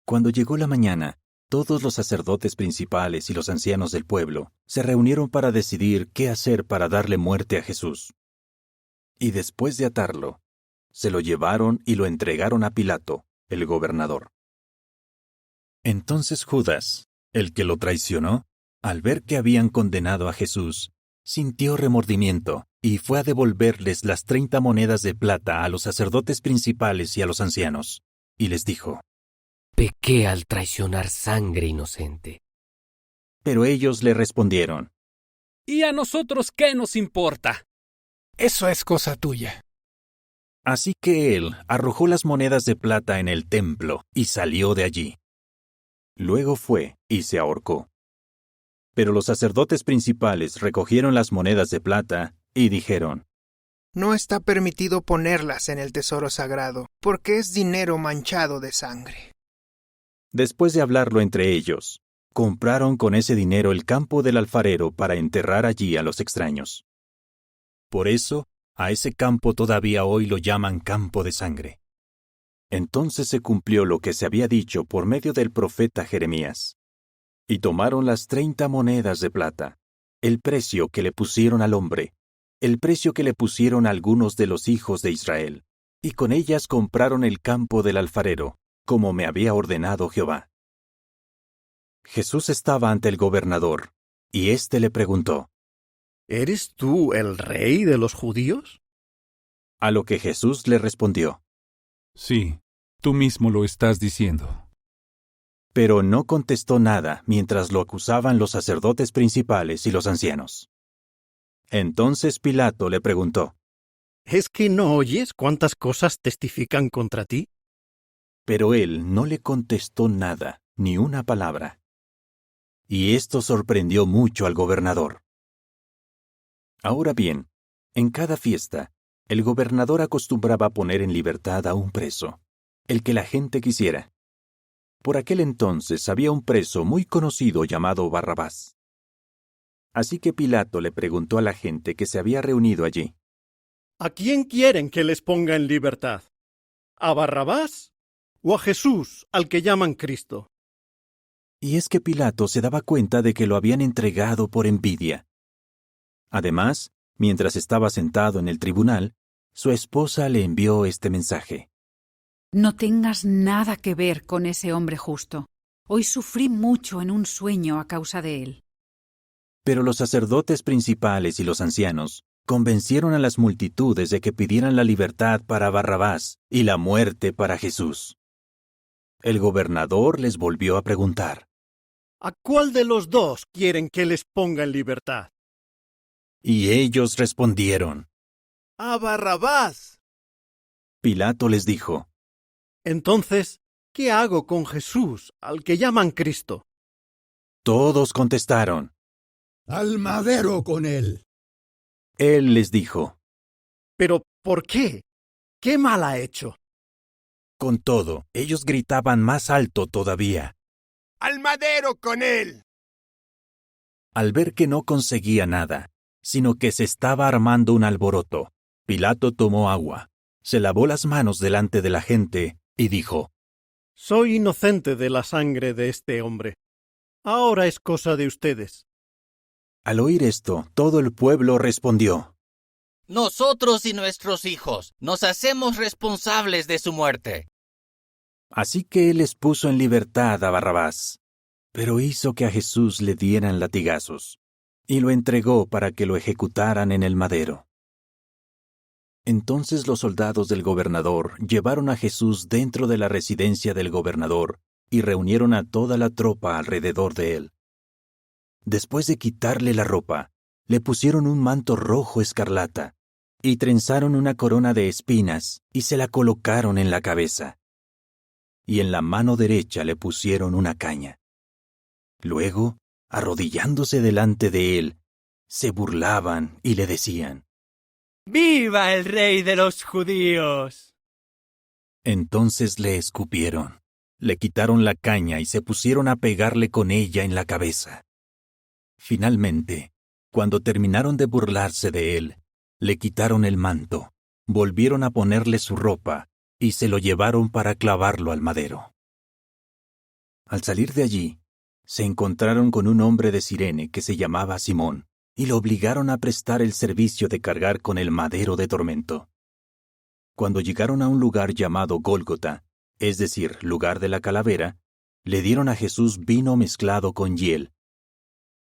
Cuando llegó la mañana, todos los sacerdotes principales y los ancianos del pueblo se reunieron para decidir qué hacer para darle muerte a Jesús. Y después de atarlo, se lo llevaron y lo entregaron a Pilato, el gobernador. Entonces Judas, el que lo traicionó, al ver que habían condenado a Jesús, sintió remordimiento y fue a devolverles las 30 monedas de plata a los sacerdotes principales y a los ancianos, y les dijo: Pequé al traicionar sangre inocente. Pero ellos le respondieron: ¿Y a nosotros qué nos importa? Eso es cosa tuya. Así que él arrojó las monedas de plata en el templo y salió de allí. Luego fue y se ahorcó. Pero los sacerdotes principales recogieron las monedas de plata y dijeron: No está permitido ponerlas en el tesoro sagrado, porque es dinero manchado de sangre. Después de hablarlo entre ellos, compraron con ese dinero el campo del alfarero para enterrar allí a los extraños. Por eso, a ese campo todavía hoy lo llaman campo de sangre. Entonces se cumplió lo que se había dicho por medio del profeta Jeremías. Y tomaron las 30 monedas de plata, el precio que le pusieron al hombre, el precio que le pusieron a algunos de los hijos de Israel, y con ellas compraron el campo del alfarero, como me había ordenado Jehová. Jesús estaba ante el gobernador, y éste le preguntó: ¿Eres tú el rey de los judíos? A lo que Jesús le respondió: Sí, tú mismo lo estás diciendo. Pero no contestó nada mientras lo acusaban los sacerdotes principales y los ancianos. Entonces Pilato le preguntó: ¿Es que no oyes cuántas cosas testifican contra ti? Pero él no le contestó nada, ni una palabra. Y esto sorprendió mucho al gobernador. Ahora bien, en cada fiesta, el gobernador acostumbraba poner en libertad a un preso, el que la gente quisiera. Por aquel entonces había un preso muy conocido llamado Barrabás. Así que Pilato le preguntó a la gente que se había reunido allí: ¿A quién quieren que les ponga en libertad? ¿A Barrabás o a Jesús, al que llaman Cristo? Y es que Pilato se daba cuenta de que lo habían entregado por envidia. Además, mientras estaba sentado en el tribunal, su esposa le envió este mensaje: No tengas nada que ver con ese hombre justo. Hoy sufrí mucho en un sueño a causa de él. Pero los sacerdotes principales y los ancianos convencieron a las multitudes de que pidieran la libertad para Barrabás y la muerte para Jesús. El gobernador les volvió a preguntar: ¿A cuál de los dos quieren que les ponga en libertad? Y ellos respondieron: ¡A Barrabás! Pilato les dijo: Entonces, ¿qué hago con Jesús, al que llaman Cristo? Todos contestaron: ¡Al madero con él! Él les dijo: ¿Pero por qué? ¿Qué mal ha hecho? Con todo, ellos gritaban más alto todavía: ¡Al madero con él! Al ver que no conseguía nada, sino que se estaba armando un alboroto, Pilato tomó agua, se lavó las manos delante de la gente y dijo: Soy inocente de la sangre de este hombre. Ahora es cosa de ustedes. Al oír esto, todo el pueblo respondió: Nosotros y nuestros hijos nos hacemos responsables de su muerte. Así que él les puso en libertad a Barrabás, pero hizo que a Jesús le dieran latigazos, y lo entregó para que lo ejecutaran en el madero. Entonces los soldados del gobernador llevaron a Jesús dentro de la residencia del gobernador y reunieron a toda la tropa alrededor de él. Después de quitarle la ropa, le pusieron un manto rojo escarlata, y trenzaron una corona de espinas y se la colocaron en la cabeza. Y en la mano derecha le pusieron una caña. Luego, arrodillándose delante de él, se burlaban y le decían: ¡Viva el rey de los judíos! Entonces le escupieron, le quitaron la caña y se pusieron a pegarle con ella en la cabeza. Finalmente, cuando terminaron de burlarse de él, le quitaron el manto, volvieron a ponerle su ropa y se lo llevaron para clavarlo al madero. Al salir de allí, se encontraron con un hombre de Cirene que se llamaba Simón, y lo obligaron a prestar el servicio de cargar con el madero de tormento. Cuando llegaron a un lugar llamado Gólgota, es decir, lugar de la calavera, le dieron a Jesús vino mezclado con hiel.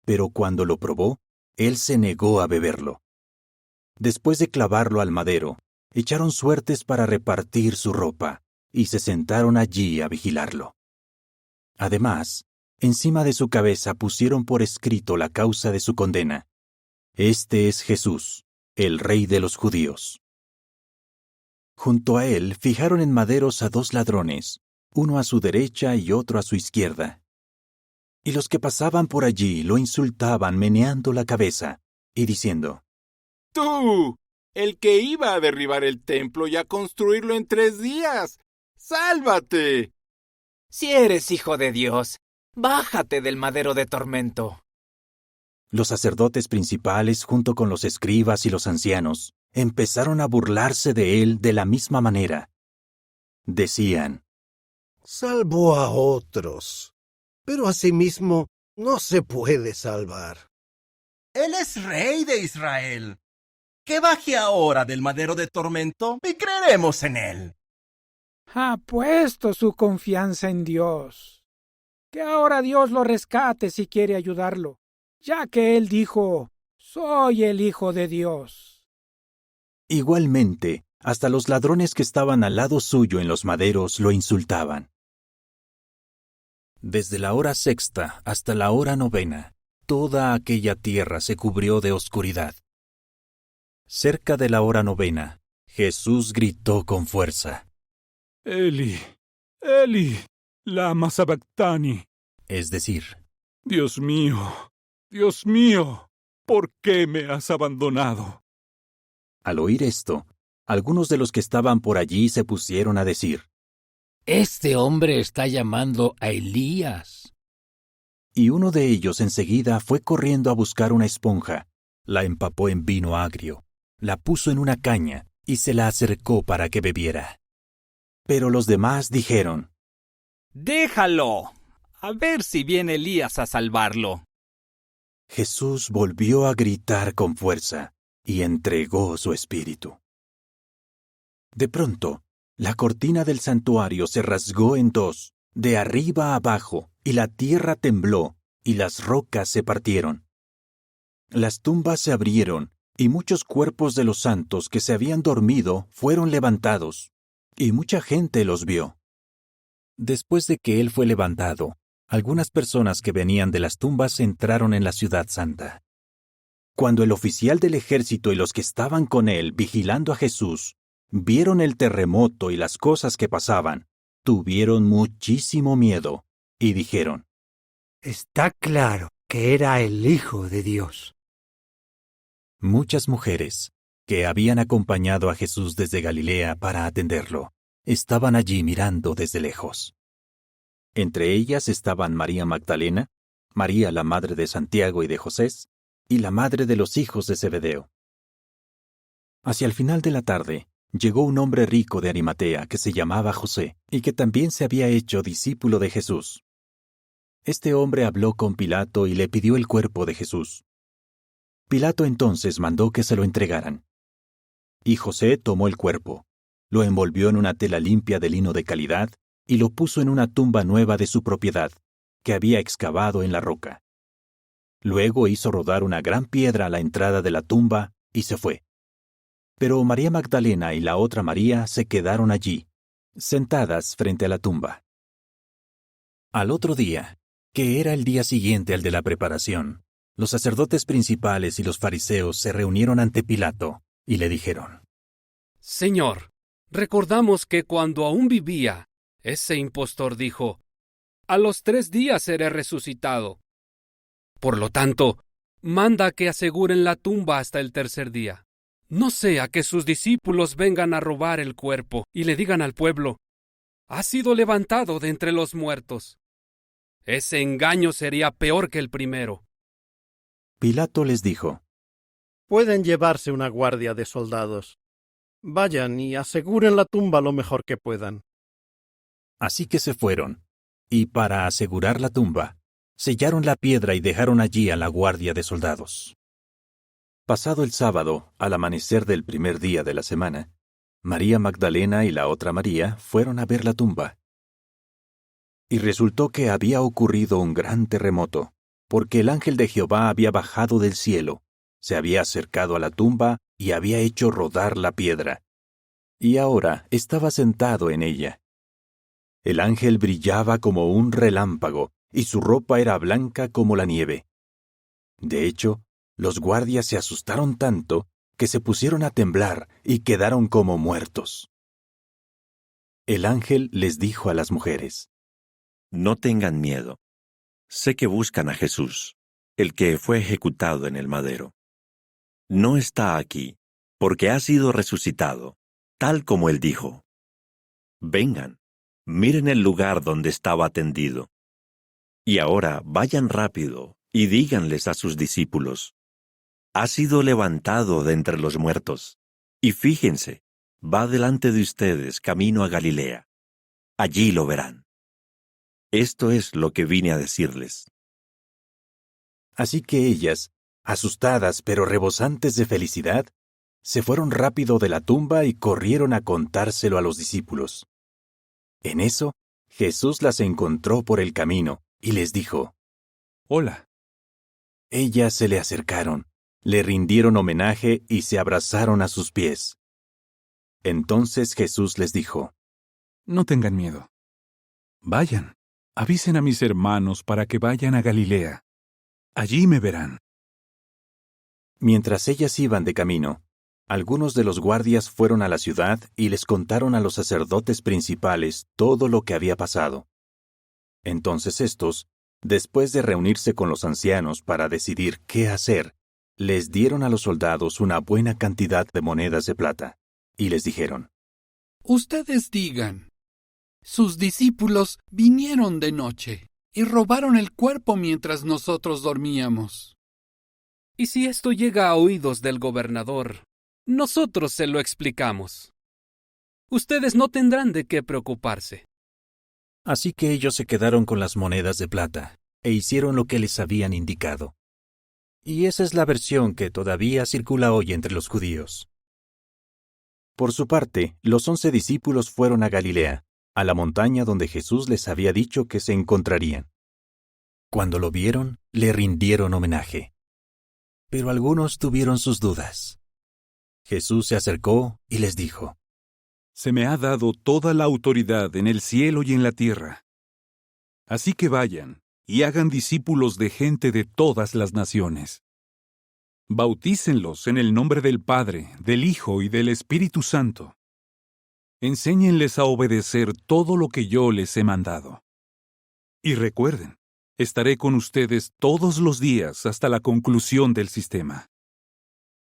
Pero cuando lo probó, él se negó a beberlo. Después de clavarlo al madero, echaron suertes para repartir su ropa, y se sentaron allí a vigilarlo. Además, encima de su cabeza pusieron por escrito la causa de su condena. Este es Jesús, el Rey de los Judíos. Junto a él fijaron en maderos a 2 ladrones, uno a su derecha y otro a su izquierda. Y los que pasaban por allí lo insultaban meneando la cabeza y diciendo: ¡Tú, el que iba a derribar el templo y a construirlo en 3 días! ¡Sálvate! Si eres hijo de Dios, bájate del madero de tormento. Los sacerdotes principales, junto con los escribas y los ancianos, empezaron a burlarse de él de la misma manera. Decían: Salvó a otros, pero a sí mismo no se puede salvar. Él es rey de Israel. Que baje ahora del madero de tormento y creeremos en él. Ha puesto su confianza en Dios. Que ahora Dios lo rescate si quiere ayudarlo, ya que él dijo: soy el Hijo de Dios. Igualmente, hasta los ladrones que estaban al lado suyo en los maderos lo insultaban. Desde la hora 6ª hasta la hora 9ª, toda aquella tierra se cubrió de oscuridad. Cerca de la hora 9ª, Jesús gritó con fuerza: Eli, Eli, lama sabactani. Es decir, Dios mío, ¿por qué me has abandonado? Al oír esto, algunos de los que estaban por allí se pusieron a decir: Este hombre está llamando a Elías. Y uno de ellos enseguida fue corriendo a buscar una esponja, la empapó en vino agrio, la puso en una caña y se la acercó para que bebiera. Pero los demás dijeron: ¡Déjalo! A ver si viene Elías a salvarlo. Jesús volvió a gritar con fuerza y entregó su espíritu. De pronto, la cortina del santuario se rasgó en 2, de arriba a abajo, y la tierra tembló, y las rocas se partieron. Las tumbas se abrieron, y muchos cuerpos de los santos que se habían dormido fueron levantados, y mucha gente los vio. Después de que él fue levantado, algunas personas que venían de las tumbas entraron en la ciudad santa. Cuando el oficial del ejército y los que estaban con él vigilando a Jesús vieron el terremoto y las cosas que pasaban, tuvieron muchísimo miedo y dijeron: Está claro que era el Hijo de Dios. Muchas mujeres, que habían acompañado a Jesús desde Galilea para atenderlo, estaban allí mirando desde lejos. Entre ellas estaban María Magdalena, María la madre de Santiago y de José, y la madre de los hijos de Zebedeo. Hacia el final de la tarde, llegó un hombre rico de Arimatea que se llamaba José, y que también se había hecho discípulo de Jesús. Este hombre habló con Pilato y le pidió el cuerpo de Jesús. Pilato entonces mandó que se lo entregaran. Y José tomó el cuerpo, lo envolvió en una tela limpia de lino de calidad y lo puso en una tumba nueva de su propiedad, que había excavado en la roca. Luego hizo rodar una gran piedra a la entrada de la tumba y se fue. Pero María Magdalena y la otra María se quedaron allí, sentadas frente a la tumba. Al otro día, que era el día siguiente al de la preparación, los sacerdotes principales y los fariseos se reunieron ante Pilato y le dijeron: Señor, recordamos que cuando aún vivía, ese impostor dijo: a los 3 días seré resucitado. Por lo tanto, manda que aseguren la tumba hasta el 3er día. No sea que sus discípulos vengan a robar el cuerpo y le digan al pueblo: ha sido levantado de entre los muertos. Ese engaño sería peor que el primero. Pilato les dijo: Pueden llevarse una guardia de soldados. Vayan y aseguren la tumba lo mejor que puedan. Así que se fueron, y para asegurar la tumba, sellaron la piedra y dejaron allí a la guardia de soldados. Pasado el sábado, al amanecer del primer día de la semana, María Magdalena y la otra María fueron a ver la tumba. Y resultó que había ocurrido un gran terremoto, porque el ángel de Jehová había bajado del cielo, se había acercado a la tumba y había hecho rodar la piedra. Y ahora estaba sentado en ella. El ángel brillaba como un relámpago, y su ropa era blanca como la nieve. De hecho, los guardias se asustaron tanto que se pusieron a temblar y quedaron como muertos. El ángel les dijo a las mujeres: No tengan miedo. Sé que buscan a Jesús, el que fue ejecutado en el madero. No está aquí, porque ha sido resucitado, tal como él dijo. Vengan, miren el lugar donde estaba tendido. Y ahora vayan rápido y díganles a sus discípulos: ha sido levantado de entre los muertos, y fíjense, va delante de ustedes camino a Galilea. Allí lo verán. Esto es lo que vine a decirles. Así que ellas, asustadas pero rebosantes de felicidad, se fueron rápido de la tumba y corrieron a contárselo a los discípulos. En eso, Jesús las encontró por el camino y les dijo: Hola. Ellas se le acercaron, le rindieron homenaje y se abrazaron a sus pies. Entonces Jesús les dijo: No tengan miedo. Vayan, avisen a mis hermanos para que vayan a Galilea. Allí me verán. Mientras ellas iban de camino, algunos de los guardias fueron a la ciudad y les contaron a los sacerdotes principales todo lo que había pasado. Entonces estos, después de reunirse con los ancianos para decidir qué hacer, les dieron a los soldados una buena cantidad de monedas de plata, y les dijeron: Ustedes digan, sus discípulos vinieron de noche y robaron el cuerpo mientras nosotros dormíamos. Y si esto llega a oídos del gobernador, nosotros se lo explicamos. Ustedes no tendrán de qué preocuparse. Así que ellos se quedaron con las monedas de plata, e hicieron lo que les habían indicado. Y esa es la versión que todavía circula hoy entre los judíos. Por su parte, los 11 discípulos fueron a Galilea, a la montaña donde Jesús les había dicho que se encontrarían. Cuando lo vieron, le rindieron homenaje. Pero algunos tuvieron sus dudas. Jesús se acercó y les dijo: Se me ha dado toda la autoridad en el cielo y en la tierra. Así que vayan y hagan discípulos de gente de todas las naciones. Bautícenlos en el nombre del Padre, del Hijo y del Espíritu Santo. Enséñenles a obedecer todo lo que yo les he mandado. Y recuerden, estaré con ustedes todos los días hasta la conclusión del sistema.